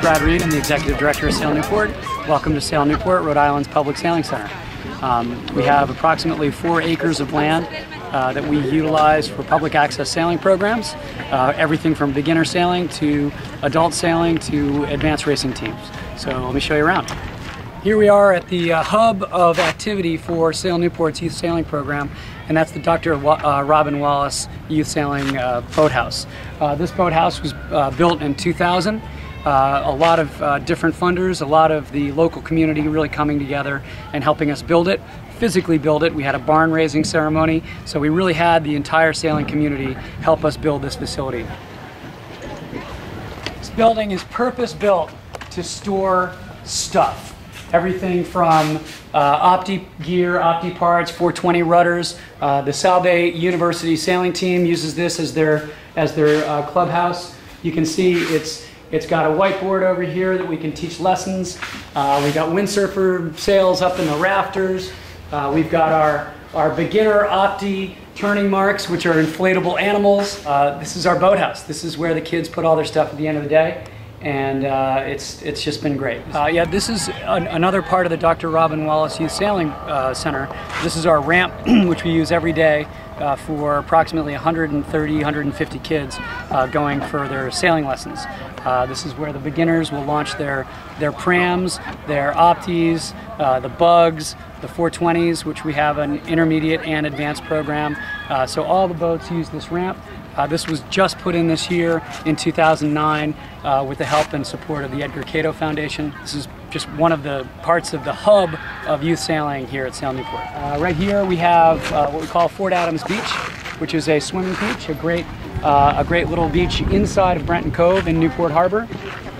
Brad Reed. I'm the Executive Director of Sail Newport. Welcome to Sail Newport, Rhode Island's public sailing center. We have approximately 4 acres of land that we utilize for public access sailing programs, everything from beginner sailing to adult sailing to advanced racing teams. So let me show you around. Here we are at the hub of activity for Sail Newport's youth sailing program, and that's the Dr. Robin Wallace Youth Sailing Boathouse. This boathouse was built in 2000. A lot of different funders, a lot of the local community really coming together and helping us build it, physically build it. We had a barn raising ceremony, so we really had the entire sailing community help us build this facility. This building is purpose-built to store stuff. Everything from Opti gear, Opti parts, 420 rudders. The Salve University sailing team uses this as their clubhouse. You can see it's got a whiteboard over here that we can teach lessons. We got windsurfer sails up in the rafters. We've got our beginner Opti turning marks, which are inflatable animals. This is our boathouse. This is where the kids put all their stuff at the end of the day. And it's just been great. Yeah, this is another part of the Dr. Robin Wallace Youth Sailing Center. This is our ramp, which we use every day for approximately 130, 150 kids going for their sailing lessons. This is where the beginners will launch their prams, their Optis, the bugs, the 420s, which we have an intermediate and advanced program. So all the boats use this ramp. This was just put in this year in 2009 with the help and support of the Edgar Cato Foundation. This is just one of the parts of the hub of youth sailing here at Sail Newport. Right here we have what we call Fort Adams Beach, which is a swimming beach, a great little beach inside of Brenton Cove in Newport Harbor.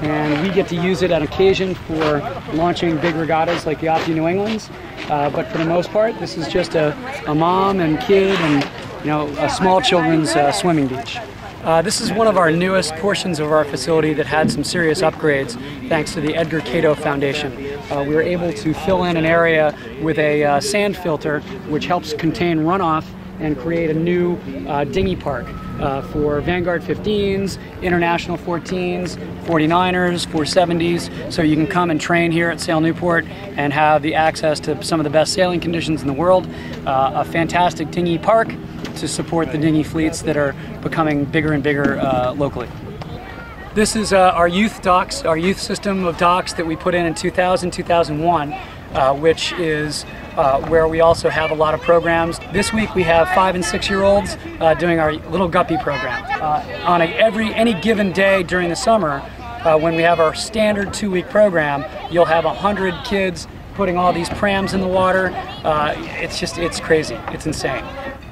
And we get to use it on occasion for launching big regattas like the Opti New Englands. But for the most part, this is just a mom and kid and a small children's swimming beach. This is one of our newest portions of our facility that had some serious upgrades thanks to the Edgar Cato Foundation. We were able to fill in an area with a sand filter which helps contain runoff and create a new dinghy park for Vanguard 15s, International 14s, 49ers, 470s, so you can come and train here at Sail Newport and have the access to some of the best sailing conditions in the world. A fantastic dinghy park to support the dinghy fleets that are becoming bigger and bigger locally. This is our youth docks, our youth system of docks that we put in 2000, 2001, which is where we also have a lot of programs. This week we have 5- and 6-year-olds doing our Little Guppy program. On any given day during the summer, when we have our standard 2-week program, you'll have 100 kids putting all these prams in the water. It's crazy, it's insane.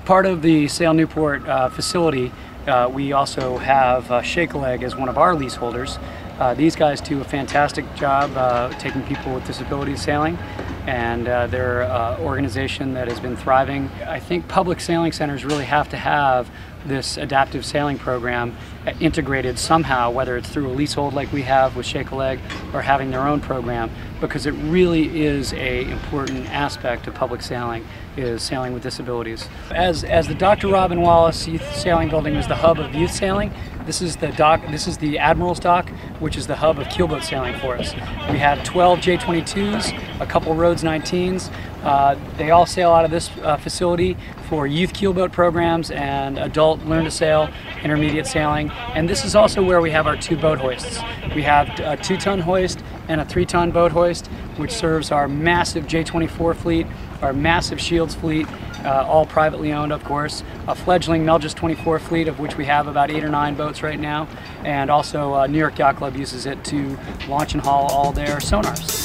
Part of the Sail Newport facility, we also have Shake a Leg as one of our leaseholders. These guys do a fantastic job taking people with disabilities sailing, and they're an organization that has been thriving. I think public sailing centers really have to have this adaptive sailing program integrated somehow, whether it's through a leasehold like we have with Shake a Leg or having their own program, because it really is an important aspect of public sailing, is sailing with disabilities. As the Dr. Robin Wallace Youth Sailing Building is the hub of youth sailing, this is the Admiral's Dock, which is the hub of keelboat sailing for us. We have 12 J22s, a couple Rhodes 19s. They all sail out of this facility for youth keelboat programs and adult learn to sail, intermediate sailing. And this is also where we have our 2 boat hoists. We have a 2-ton hoist and a 3-ton boat hoist, which serves our massive J24 fleet, our massive Shields fleet, all privately owned, of course, a fledgling Melges 24 fleet, of which we have about 8 or 9 boats right now, and also New York Yacht Club uses it to launch and haul all their sonars.